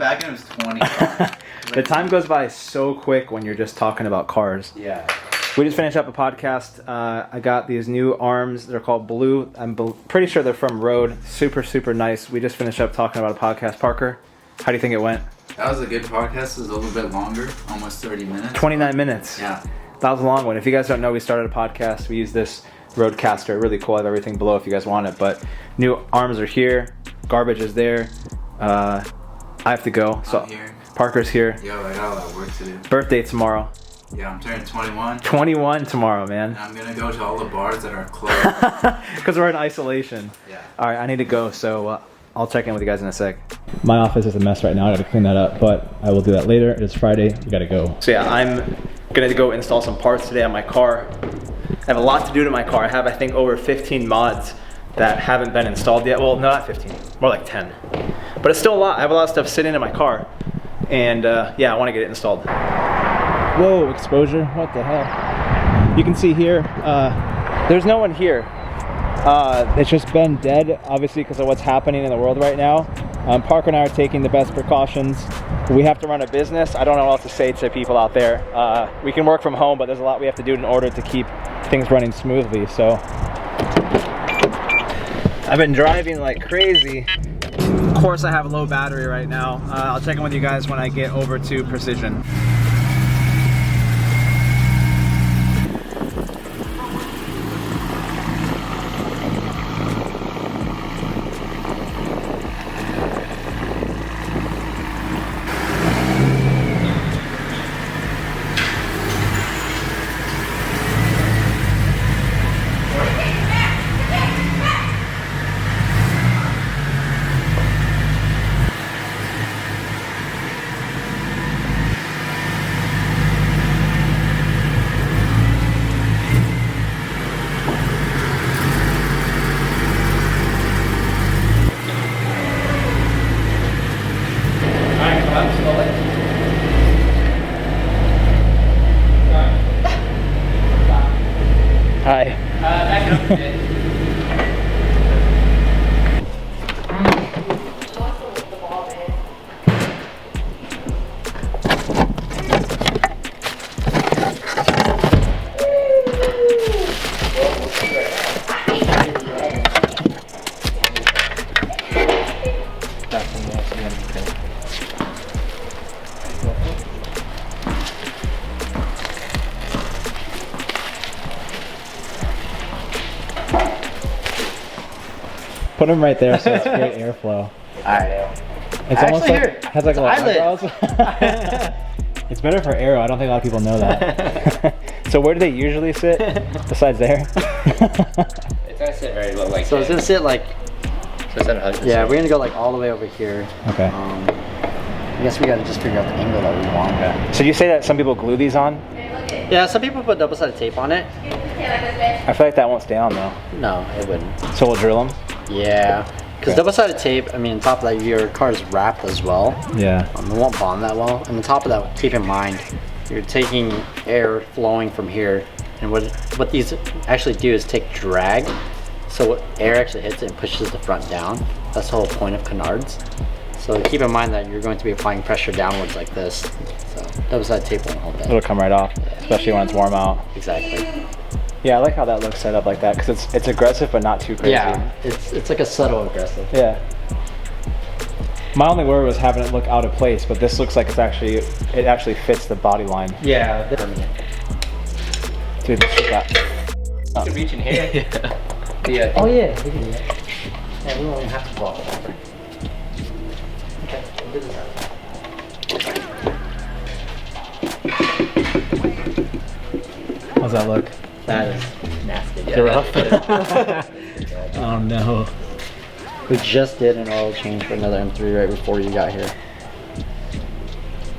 back and it was 20. The time goes by so quick when you're just talking about cars. Yeah. We just finished up a podcast. I got these new arms. They're called Blue. I'm pretty sure they're from Rode. Super, super nice. We just finished up talking about a podcast. Parker, how do you think it went? That was a good podcast. It was a little bit longer, almost 30 minutes. 29 minutes. Yeah. That was a long one. If you guys don't know, we started a podcast. We use this Rodecaster. Really cool. I have everything below if you guys want it. But new arms are here. Garbage is there. I have to go. So I'm here. Parker's here. Yo, I got a lot of work to do. Birthday tomorrow. Yeah, I'm turning 21. 21 tomorrow, man. And I'm gonna go to all the bars that are closed. Because we're in isolation. Yeah. All right, I need to go, so I'll check in with you guys in a sec. My office is a mess right now. I gotta clean that up, but I will do that later. It is Friday. We gotta go. So yeah, I'm gonna go install some parts today on my car. I have a lot to do to my car. I have, I think, over 15 mods that haven't been installed yet. Well, no, not 15, more like 10. But it's still a lot. I have a lot of stuff sitting in my car. And yeah, I wanna get it installed. Whoa, exposure, what the hell? You can see here, there's no one here. It's just been dead, obviously, because of what's happening in the world right now. Parker and I are taking the best precautions. We have to run a business. I don't know what else to say to people out there. We can work from home, but there's a lot we have to do in order to keep things running smoothly. So I've been driving like crazy. Of course, I have a low battery right now. I'll check in with you guys when I get over to Precision. Hi. Back up a bit. Put them right there so it's great airflow. Alright. It's almost like, here, has like a lot of eyebrows. It's better for aero. I don't think a lot of people know that. So where do they usually sit besides there? It's gonna sit very low, like. So it's gonna sit like. So it's at yeah, we're gonna go like all the way over here. Okay. I guess we gotta just figure out the angle that we want. Okay. So you say that some people glue these on? Yeah, some people put double-sided tape on it. I feel like that won't stay on though. No, it wouldn't. So we'll drill them? Yeah. Because double-sided tape, I mean, on top of that, your car is wrapped as well. Yeah. It won't bond that well. And on top of that, keep in mind, you're taking air flowing from here. And what these actually do is take drag. So air actually hits it and pushes the front down. That's the whole point of canards. So keep in mind that you're going to be applying pressure downwards like this. So double-sided tape won't hold that. It'll come right off, especially when it's warm out. Exactly. Yeah, I like how that looks set up like that because it's aggressive but not too crazy. Yeah, it's like a subtle aggressive. Yeah. My only worry was having it look out of place, but this looks like it actually fits the body line. Yeah. Dude, look at that. You can reach in here. Yeah. Oh yeah, we can do that. Yeah, we won't even have to block it over. Okay, we'll do this out. How's that look? That is nasty. Is it rough? Oh no. We just did an oil change for another M3 right before you got here.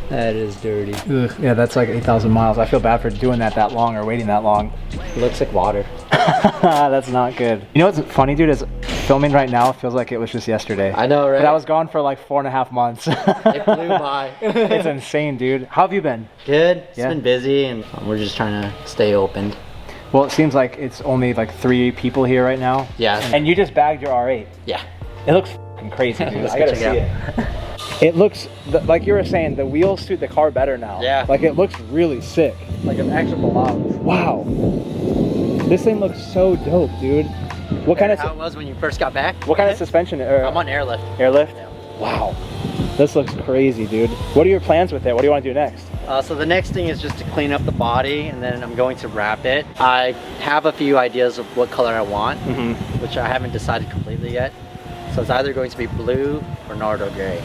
That is dirty. Ugh, yeah, that's like 8,000 miles. I feel bad for doing that long or waiting that long. It looks like water. That's not good. You know what's funny, dude, is filming right now feels like it was just yesterday. I know, right? But I was gone for like 4.5 months. It flew by. It's insane, dude. How have you been? Good. It's been busy and we're just trying to stay open. Well, it seems like it's only like 3 people here right now. Yeah. And you just bagged your R8. Yeah. It looks fucking crazy, dude. I gotta see it. It looks, like you were saying, the wheels suit the car better now. Yeah. Like it looks really sick. Like an extra blowout. Wow. This thing looks so dope, dude. What kind of how it was when you first got back? What kind of suspension? I'm on airlift. Airlift? Yeah. Wow. This looks crazy, dude. What are your plans with it? What do you want to do next? So the next thing is just to clean up the body, and then I'm going to wrap it. I have a few ideas of what color I want, which I haven't decided completely yet. So it's either going to be blue or Nardo gray.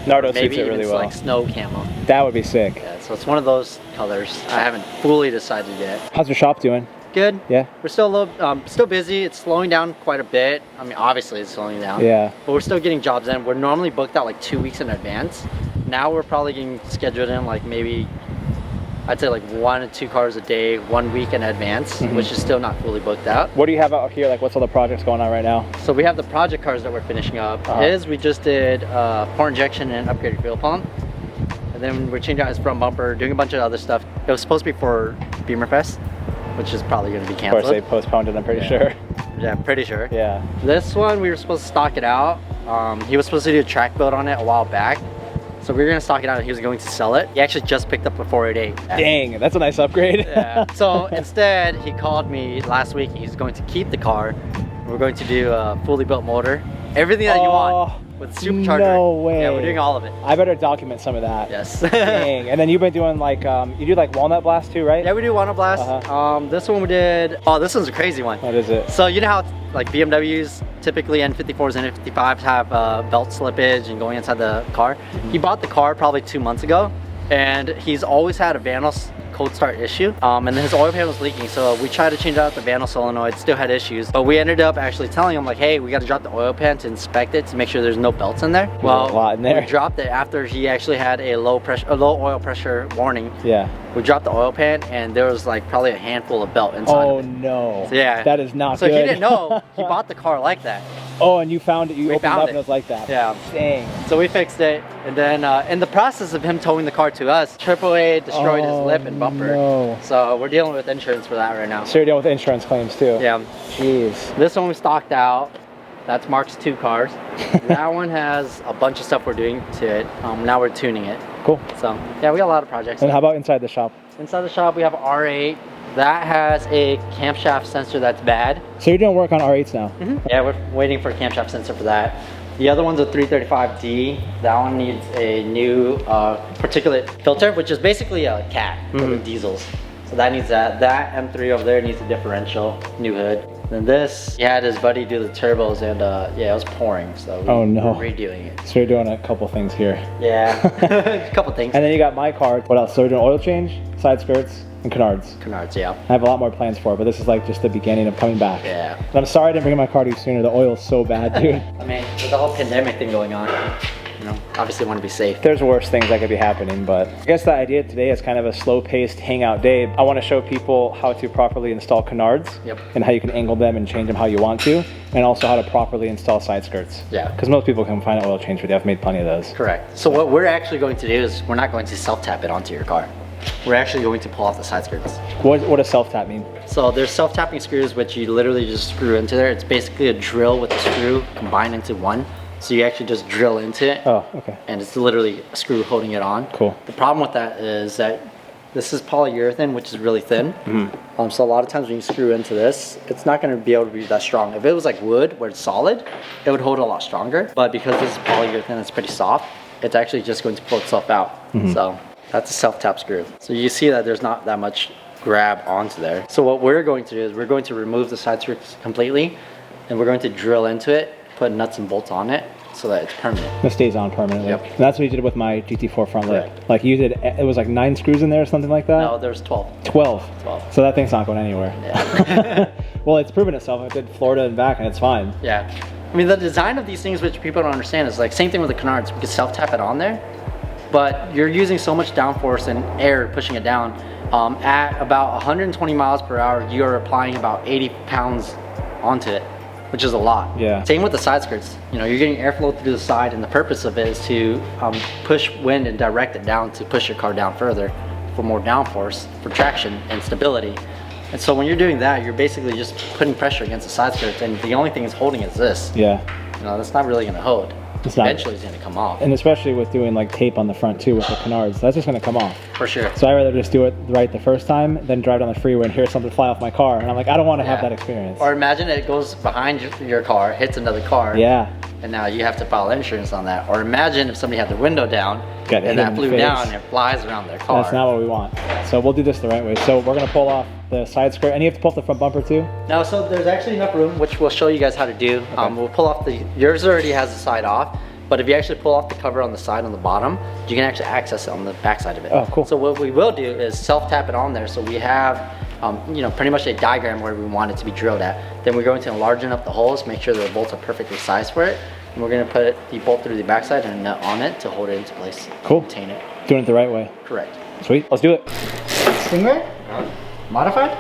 Nardo Maybe suits it even really well. like snow camo. That would be sick. Yeah, so it's one of those colors. I haven't fully decided yet. How's your shop doing? Good. Yeah. We're still a little, still busy. It's slowing down quite a bit. I mean, obviously it's slowing down. Yeah. But we're still getting jobs in. We're normally booked out like 2 weeks in advance. Now we're probably getting scheduled in like maybe, I'd say like 1 to 2 cars a day, 1 week in advance, which is still not fully booked out. What do you have out here? Like, what's all the projects going on right now? So we have the project cars that we're finishing up. We just did pour injection and upgraded fuel pump. And then we're changing out his front bumper, doing a bunch of other stuff. It was supposed to be for Beamer Fest, which is probably going to be canceled. Of course, they postponed it, I'm pretty sure. Yeah, I'm pretty sure. Yeah. This one, we were supposed to stock it out. He was supposed to do a track build on it a while back. So we were going to stock it out and he was going to sell it. He actually just picked up a 488. Dang, that's a nice upgrade. Yeah. So instead, he called me last week. He's going to keep the car. We're going to do a fully built motor. Everything that you want with supercharger. No way. Yeah, we're doing all of it. I better document some of that. Yes. Dang. And then you've been doing like, you do like walnut blast too, right? Yeah, we do Wanna Blast. This one we did, this one's a crazy one. What is it? So you know how it's, like BMWs, typically N54s and N55s have belt slippage and going inside the car. He bought the car probably 2 months ago, and he's always had a Vanos cold start issue, and then his oil pan was leaking. So we tried to change out the Vanos solenoid, still had issues, but we ended up actually telling him like, hey, we got to drop the oil pan to inspect it to make sure there's no belts in there. Well, a lot in there. We dropped it after he actually had a low oil pressure warning. Yeah. We dropped the oil pan and there was like probably a handful of belt inside of it. No. So, yeah. That is not so good. So he didn't know. He bought the car like that. Oh, and you found it. You opened it up found and it was like that. Yeah. Dang. So we fixed it, and then in the process of him towing the car to us, AAA destroyed his lip and bumper. No. So we're dealing with insurance for that right now. So you're dealing with insurance claims too? Yeah. Jeez. This one we stocked out. That's Mark's 2 cars. That one has a bunch of stuff we're doing to it. Now we're tuning it. Cool. So yeah, we got a lot of projects. And how about inside the shop? Inside the shop, we have R8. That has a camshaft sensor that's bad. So you're doing work on R8s now? Yeah, we're waiting for a camshaft sensor for that. The other one's a 335D. That one needs a new particulate filter, which is basically a cat for the diesels. So that needs that. That M3 over there needs a differential, new hood. Then this, he had his buddy do the turbos, and yeah, it was pouring. So we're redoing it. So you're doing a couple things here. Yeah, a couple things. And then you got my car. What else? So we're doing oil change, side skirts, and canards. Canards, yeah. I have a lot more plans for it, but this is like just the beginning of coming back. Yeah. And I'm sorry I didn't bring my car to you sooner. The oil's so bad, dude. I mean, with the whole pandemic thing going on, you know, obviously want to be safe. There's worse things that could be happening, but I guess the idea today is kind of a slow-paced hangout day. I want to show people how to properly install canards, and how you can angle them and change them how you want to, and also how to properly install side skirts. Yeah. Because most people can find an oil change video. I've made plenty of those. Correct. So what we're actually going to do is we're not going to self-tap it onto your car. We're actually going to pull off the side skirts. What does self-tap mean? So there's self-tapping screws which you literally just screw into there. It's basically a drill with a screw combined into one. So you actually just drill into it. Oh, okay. And it's literally a screw holding it on. Cool. The problem with that is that this is polyurethane, which is really thin. So a lot of times when you screw into this, it's not going to be able to be that strong. If it was like wood, where it's solid, it would hold a lot stronger. But because this is polyurethane, it's pretty soft, it's actually just going to pull itself out. So that's a self-tap screw. So you see that there's not that much grab onto there. So what we're going to do is we're going to remove the side skirts completely, and we're going to drill into it, put nuts and bolts on it so that it's permanent. It stays on permanently. Yep. And that's what you did with my GT4 front lip. Like you did, it was like 9 screws in there or something like that? No, there's 12. 12. 12. So that thing's not going anywhere. Yeah. Well, it's proven itself. I did Florida and back and it's fine. Yeah. I mean, the design of these things, which people don't understand, is like same thing with the canards. We can self-tap it on there, but you're using so much downforce and air pushing it down. At about 120 miles per hour, you are applying about 80 pounds onto it, which is a lot. Yeah. Same with the side skirts. You know, you're getting airflow through the side, and the purpose of it is to push wind and direct it down to push your car down further for more downforce, for traction and stability. And so when you're doing that, you're basically just putting pressure against the side skirts, and the only thing is holding is this. Yeah. You know, that's not really gonna hold. It's not, eventually it's gonna come off. and especially with doing like tape on the front too with the canards, that's just gonna come off. For sure. So I'd rather just do it right the first time than drive down the freeway and hear something fly off my car. And I'm like, I don't want to have that experience. Or imagine it goes behind your car, hits another car. Yeah. And now you have to file insurance on that. Or imagine if somebody had their window down Got it and hit that in the flew face. down and it flies around their car. That's not what we want. So we'll do this the right way. So we're gonna pull off the side skirt, and you have to pull off the front bumper too? No, so there's actually enough room, which we'll show you guys how to do. Okay. We'll pull off yours already has the side off, but if you actually pull off the cover on the side on the bottom, you can actually access it on the back side of it. Oh, cool. So what we will do is self-tap it on there, so we have you know, pretty much a diagram where we want it to be drilled at. Then we're going to enlarge up the holes, make sure the bolts are perfectly sized for it. And we're gonna put the bolt through the backside and a nut on it to hold it into place. Cool. Contain it. Doing it the right way. Correct. Sweet, let's do it. Stingray? Modified?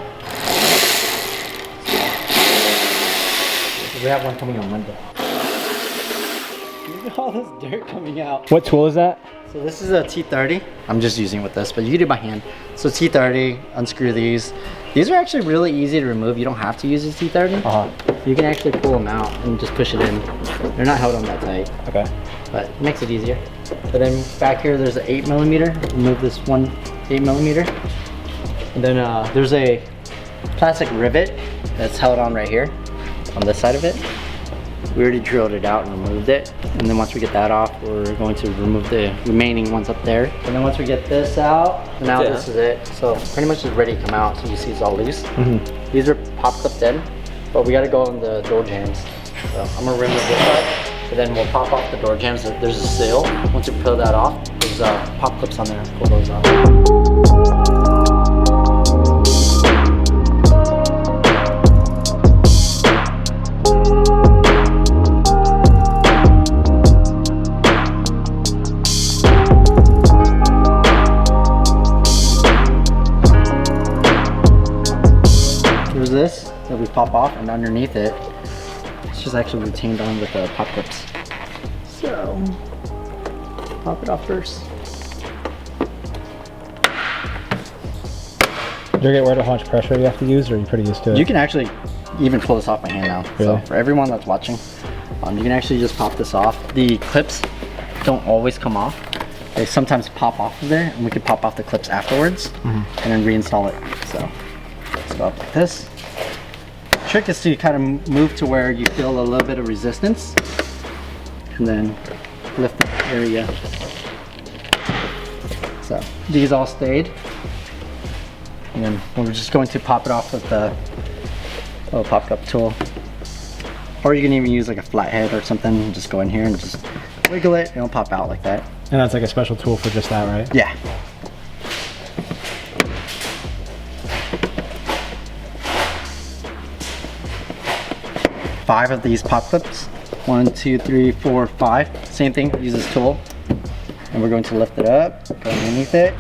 We have one coming on Monday. Look at all this dirt coming out. What tool is that? So this is a T30. I'm just using it with this, but you can do it by hand. So T30, unscrew these. These are actually really easy to remove. You don't have to use a T30. You can actually pull them out and just push it in. They're not held on that tight. Okay. But it makes it easier. But then back here, there's an 8mm. Remove this one 8mm. And then there's a plastic rivet that's held on right here on this side of it. We already drilled it out and removed it. And then once we get that off, we're going to remove the remaining ones up there. And then once we get this out, now this is it. So pretty much it's ready to come out. So you see it's all loose. These are pop clipped in, but we got to go on the door jambs. So I'm gonna remove this side, and then we'll pop off the door jambs. There's a seal. Once you peel that off, there's pop clips on there. Pull those off. This that we pop off, and underneath it, it's just actually retained on with the pop clips. So, pop it off first. Do you get worried about how much pressure you have to use, or are you pretty used to it? You can actually even pull this off by hand now. Really? So for everyone that's watching, you can actually just pop this off. The clips don't always come off. They sometimes pop off of there, and we could pop off the clips afterwards, and then reinstall it. So let's go up like this. Trick is to kind of move to where you feel a little bit of resistance, and then lift it. There we go. So these all stayed, and then we're just going to pop it off with the little pop cup tool, or you can even use like a flathead or something. Just go in here and just wiggle it, and it'll pop out like that. And that's like a special tool for just that, right? Yeah. Five of these pop clips. 1, 2, 3, 4, 5. Same thing, use this tool. And we're going to lift it up, go underneath it.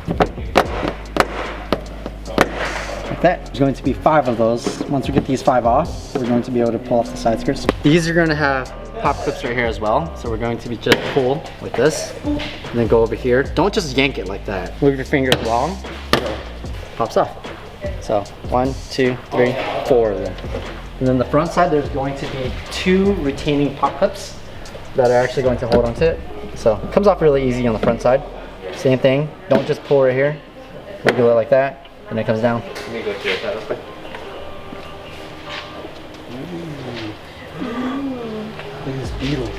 Like that. There's going to be 5 of those. Once we get these 5 off, we're going to be able to pull off the side skirts. These are going to have pop clips right here as well. So we're going to be just pull like this, and then go over here. Don't just yank it like that. Move your fingers long, so it pops off. So 1, 2, 3, 4 of them. And then the front side, there's going to be 2 retaining pop clips that are actually going to hold onto it. So it comes off really easy on the front side. Same thing, don't just pull right here. Wiggle it like that, and it comes down. Let me go to your side real quick. Look at this beetle.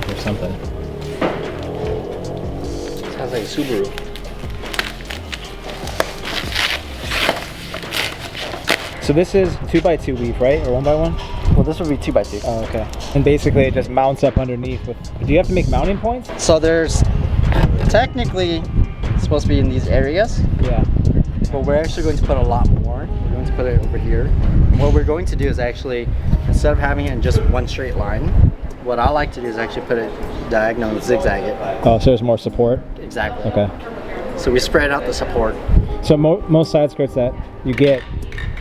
Or something. Sounds like a Subaru. So this is 2x2 weave, right? Or 1x1? Well, this would be 2x2. Oh, okay. And basically it just mounts up underneath with, do you have to make mounting points? So there's technically supposed to be in these areas. Yeah. But we're actually going to put a lot more. We're going to put it over here. And what we're going to do is actually, instead of having it in just one straight line, what I like to do is actually put it diagonal and zigzag it. Oh, so there's more support? Exactly. Okay. So we spread out the support. So most side skirts that you get,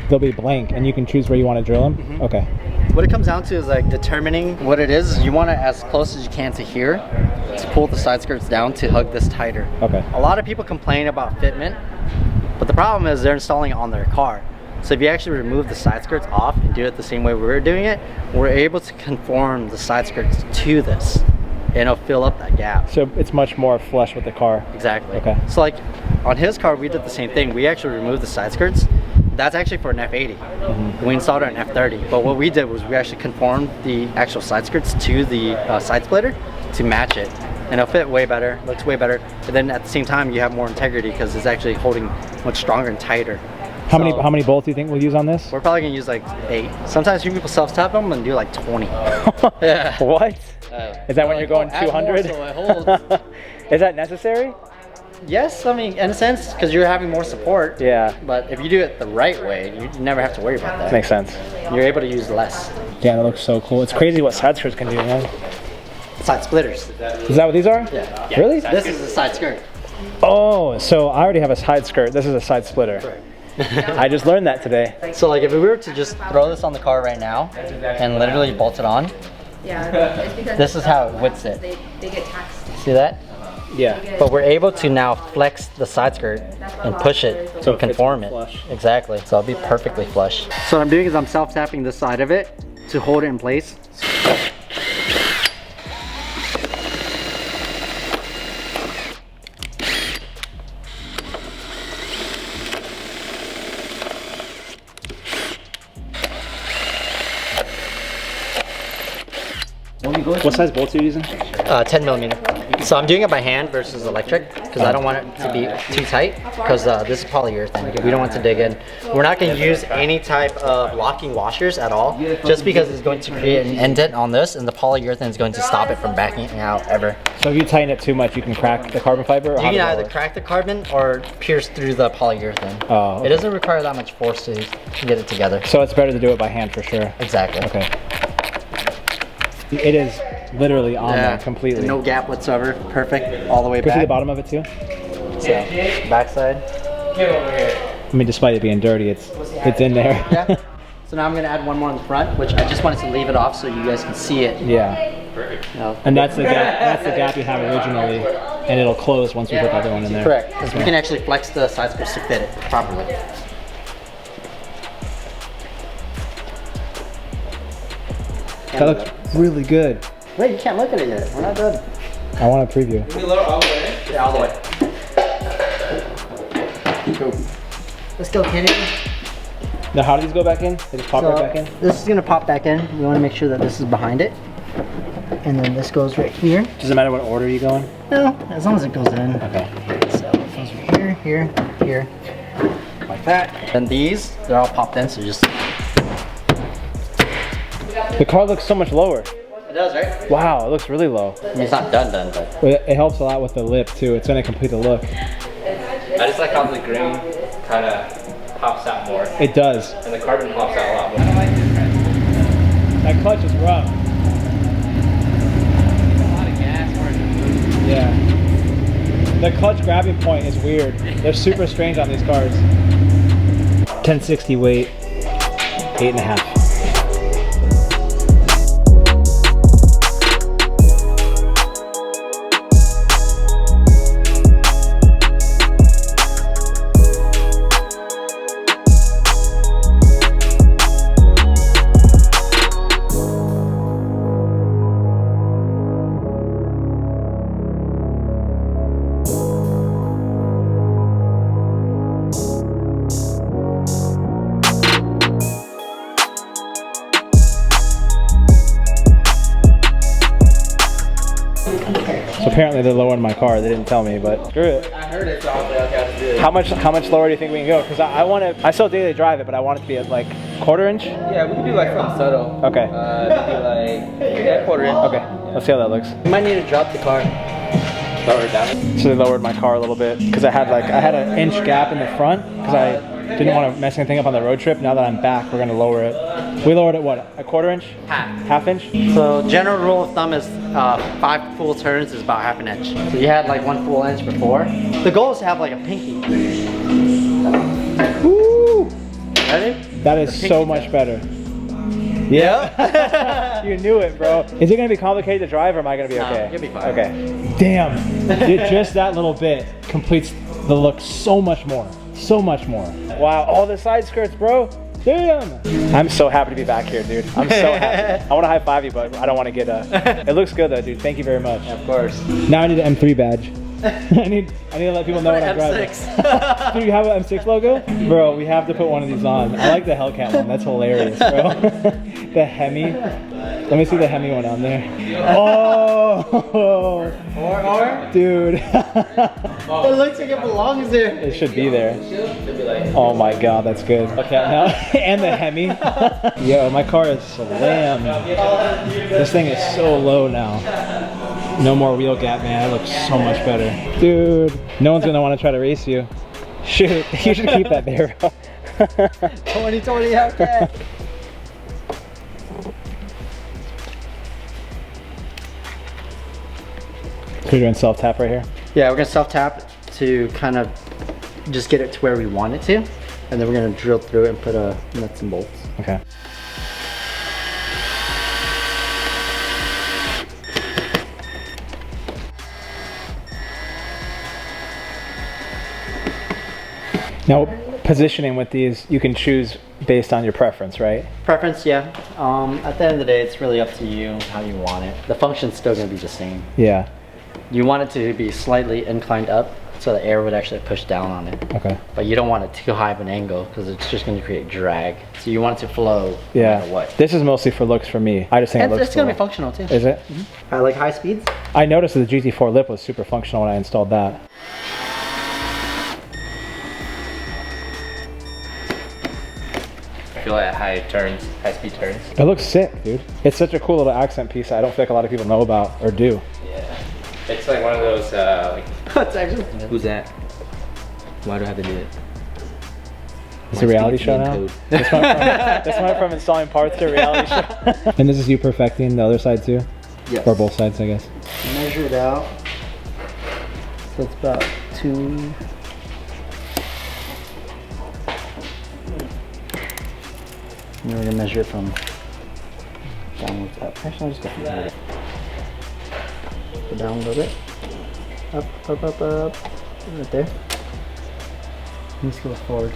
they'll be blank and you can choose where you want to drill them? Okay. What it comes down to is like determining what it is. You want it as close as you can to here to pull the side skirts down to hug this tighter. Okay. A lot of people complain about fitment, but the problem is they're installing it on their car. So if you actually remove the side skirts off and do it the same way we were doing it, we're able to conform the side skirts to this, and it'll fill up that gap. So it's much more flush with the car. Exactly. Okay. So like on his car, we did the same thing. We actually removed the side skirts. That's actually for an F80. We installed it on F30. But what we did was we actually conformed the actual side skirts to the side splitter to match it. And it'll fit way better, looks way better. And then at the same time, you have more integrity because it's actually holding much stronger and tighter. How many bolts do you think we'll use on this? We're probably gonna use like 8. Sometimes people self-tap them and do like 20. Yeah. What? Is that when you're going 200? So it holds. Is that necessary? Yes, I mean, in a sense, because you're having more support. Yeah. But if you do it the right way, you never have to worry about that. Makes sense. You're able to use less. Yeah, that looks so cool. It's crazy what side skirts can do, man. Side splitters. Is that what these are? Yeah. Really? This is a side skirt. Oh, so I already have a side skirt. This is a side splitter. I just learned that today. So like if we were to just throw this on the car right now and literally bolt it on, it's because this is how it widths it. They get taxed. See that? Yeah. But we're able to now flex the side skirt and push it So to conform it. flush. Exactly. So it'll be perfectly flush. So what I'm doing is I'm self-tapping this side of it to hold it in place. What size bolts are you using? 10 millimeter. So I'm doing it by hand versus electric because I don't want it to be too tight because this is polyurethane. We don't want to dig in. We're not going to use any type of locking washers at all just because it's going to create an indent on this and the polyurethane is going to stop it from backing out ever. So if you tighten it too much, you can crack the carbon fiber? Or You can either crack the carbon or pierce through the polyurethane. Oh, okay. It doesn't require that much force to get it together. So it's better to do it by hand for sure. Exactly. Okay. It is literally on there completely. No gap whatsoever. Perfect. All the way Can you see back. the bottom of it too? So, backside. I mean, despite it being dirty, it's in there. Yeah. So now I'm going to add one more on the front, which I just wanted to leave it off so you guys can see it. Yeah. And that's the gap. That's the gap you have originally, and it'll close once we put the other one in there. Correct. Because we can actually flex the side skirts to fit it properly. That looks really good. Wait, you can't look at it yet. We're not done. I want to preview. Yeah, all the way. Cool. Let's go, Kenny. Now, how do these go back in? They just pop right back in? This is going to pop back in. We want to make sure that this is behind it. And then this goes right here. Does it matter what order you go in? No, as long as it goes in. Okay. So it goes right here, here, here, like that. And these, they're all popped in, so just... The car looks so much lower. It does, right? Wow, it looks really low. I mean, it's not done, but... But it helps a lot with the lip too. It's gonna complete the look. I just like how the green kind of pops out more, It does. and the carbon pops out a lot more. That clutch is rough. A lot of gas for it. Yeah. The clutch grabbing point is weird. They're super strange on these cars. 1060 weight, 8.5. So apparently they're lowering my car. They didn't tell me, but screw it. I heard it, so I was like, okay, I'll just do it. How much lower do you think we can go? Because I want to. I still daily drive it, but I want it to be at like 1/4 inch. Yeah, we can do like something subtle. Okay. Maybe like 1/4 inch. Okay. Let's see how that looks. You might need to drop the car. Lower it down. So they lowered my car a little bit because I had an inch gap in the front because I didn't want to mess anything up on the road trip. Now that I'm back, we're gonna lower it. We lowered it what? 1/4 inch? Half inch? So general rule of thumb is 5 full turns is about 1/2 inch. So you had like 1 full inch before. The goal is to have like a pinky. Woo! Ready? That is so much better. Yeah. You knew it, bro. Is it gonna be complicated to drive, or am I gonna be okay? You'll be fine. Okay. Damn. Just that little bit completes the look so much more. So much more. Wow, all the side skirts, bro. Damn! I'm so happy to be back here, dude. I'm so happy. I want to high five you, but I don't want to get a... It looks good though, dude. Thank you very much. Of course. Now I need an M3 badge. I need to let people know what I'm driving. Do you have an M6 logo? Bro, we have to put one of these on. I like the Hellcat one. That's hilarious, bro. The Hemi. Let me see the Hemi one on there. Oh! Or? Dude. It looks like it belongs there. It should be there. Oh my god, that's good. Okay, now, and the Hemi. Yo, my car is slammed. This thing is so low now. No more wheel gap, man. It looks so much better. Dude, no one's gonna want to try to race you. Shoot, you should keep that there. 2020 Hellcat. So you're doing self-tap right here? Yeah, we're gonna self-tap to kind of just get it to where we want it to. And then we're gonna drill through it and put nuts and bolts. Okay. Now, positioning with these, you can choose based on your preference, right? Preference, yeah. At the end of the day, it's really up to you how you want it. The function's still gonna be the same. Yeah. You want it to be slightly inclined up so the air would actually push down on it. Okay. But you don't want it too high of an angle because it's just going to create drag. So you want it to flow Yeah. no matter what. This is mostly for looks for me. I just think And it looks it's going to cool. be functional too. Is it? I like high speeds. I noticed that the GT4 lip was super functional when I installed that. I feel like high speed turns. It looks sick, dude. It's such a cool little accent piece that I don't feel like a lot of people know about or do. Yeah. It's like one of those like. It's actually. Who's that? Why do I have to do it? It's a reality show now? This went from installing parts to a reality show. And this is you perfecting the other side too? Yes. Or both sides, I guess. Measure it out. So it's about 2. And we're gonna measure it from downwards up. Actually, I'll just go from here. Go down a little bit. Up, up, up, up. Right there. Let's go forward.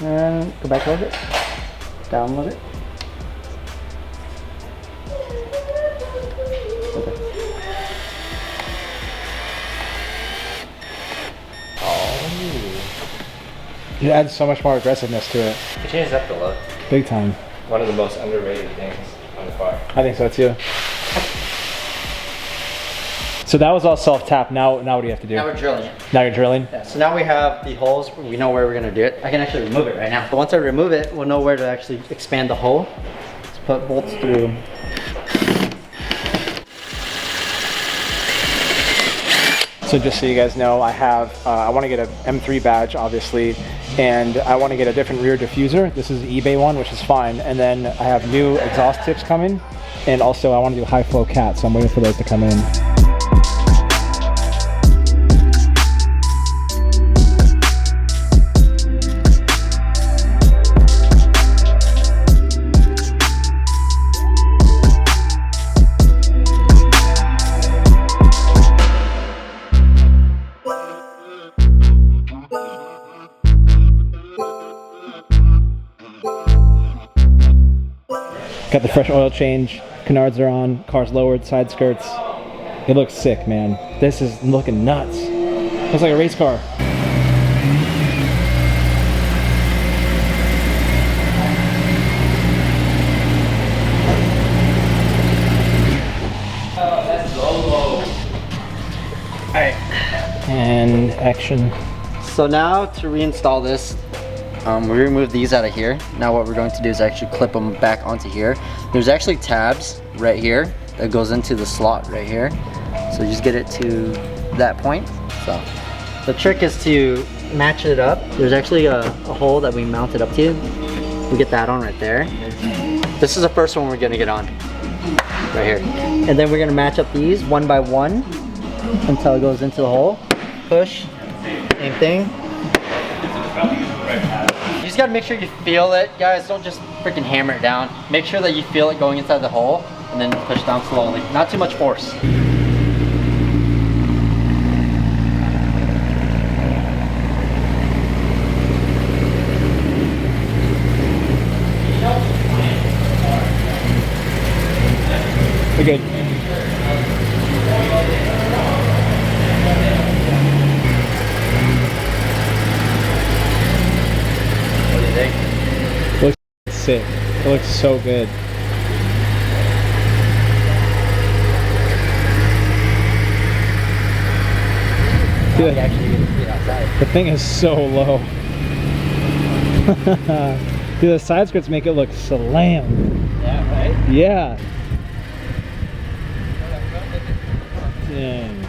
And go back a little bit. Down a little bit. Okay. It adds so much more aggressiveness to it. It changes up the look. Big time. One of the most underrated things on the car. I think so too. So that was all self-tap. Now what do you have to do? Now we're drilling it. Now you're drilling? Yeah, so now we have the holes. We know where we're gonna do it. I can actually remove it right now. But once I remove it, we'll know where to actually expand the hole. Let's put bolts through. So just so you guys know, I want to get an M3 badge, obviously, and I want to get a different rear diffuser. This is the eBay one, which is fine. And then I have new exhaust tips coming, and also I want to do high flow cat, so I'm waiting for those to come in. Got the fresh oil change, canards are on, car's lowered, side skirts. It looks sick, man. This is looking nuts. Looks like a race car. Alright, and action. So now to reinstall this, we removed these out of here. Now what we're going to do is actually clip them back onto here. There's actually tabs right here that goes into the slot right here. So you just get it to that point. So the trick is to match it up. There's actually a hole that we mounted up to. We get that on right there. This is the first one we're gonna get on, right here. And then we're gonna match up these one by one until it goes into the hole. Push, same thing. You just gotta make sure you feel it, guys. Don't just freaking hammer it down. Make sure that you feel it going inside the hole and then push down slowly. Not too much force. You're good. What do you think? Looks sick. It looks so good. Dude, Actually, you can see it outside. the thing is so low. Dude, the side skirts make it look slammed. Yeah, right? Yeah. Dang.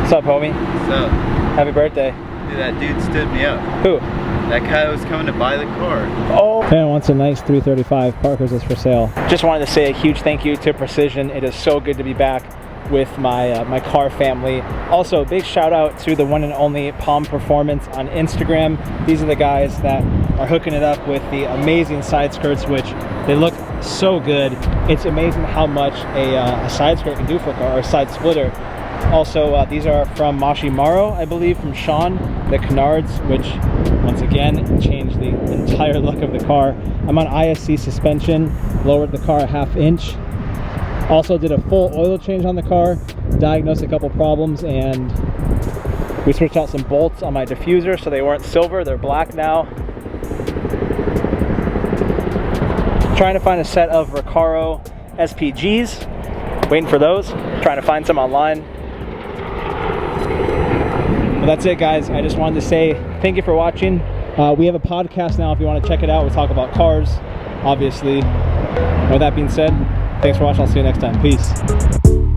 What's up, homie? What's up? Happy birthday. Dude, that dude stood me up. Who? That guy was coming to buy the car. Oh! Fan wants a nice 335. Parker's is for sale. Just wanted to say a huge thank you to Precision. It is so good to be back with my my car family. Also, big shout out to the one and only Pom Performance on Instagram. These are the guys that are hooking it up with the amazing side skirts, which they look so good. It's amazing how much a side skirt can do for a car, or a side splitter. Also, these are from Mashimaro, I believe, from Sean, the canards, which once again changed the entire look of the car. I'm on ISC suspension, lowered the car a ½ inch. Also did a full oil change on the car, diagnosed a couple problems, and we switched out some bolts on my diffuser so they weren't silver, they're black now. Trying to find a set of Recaro SPGs, waiting for those, trying to find some online. But that's it, guys. I just wanted to say thank you for watching. We have a podcast now if you want to check it out. We talk about cars, obviously. With that being said, thanks for watching. I'll see you next time. Peace.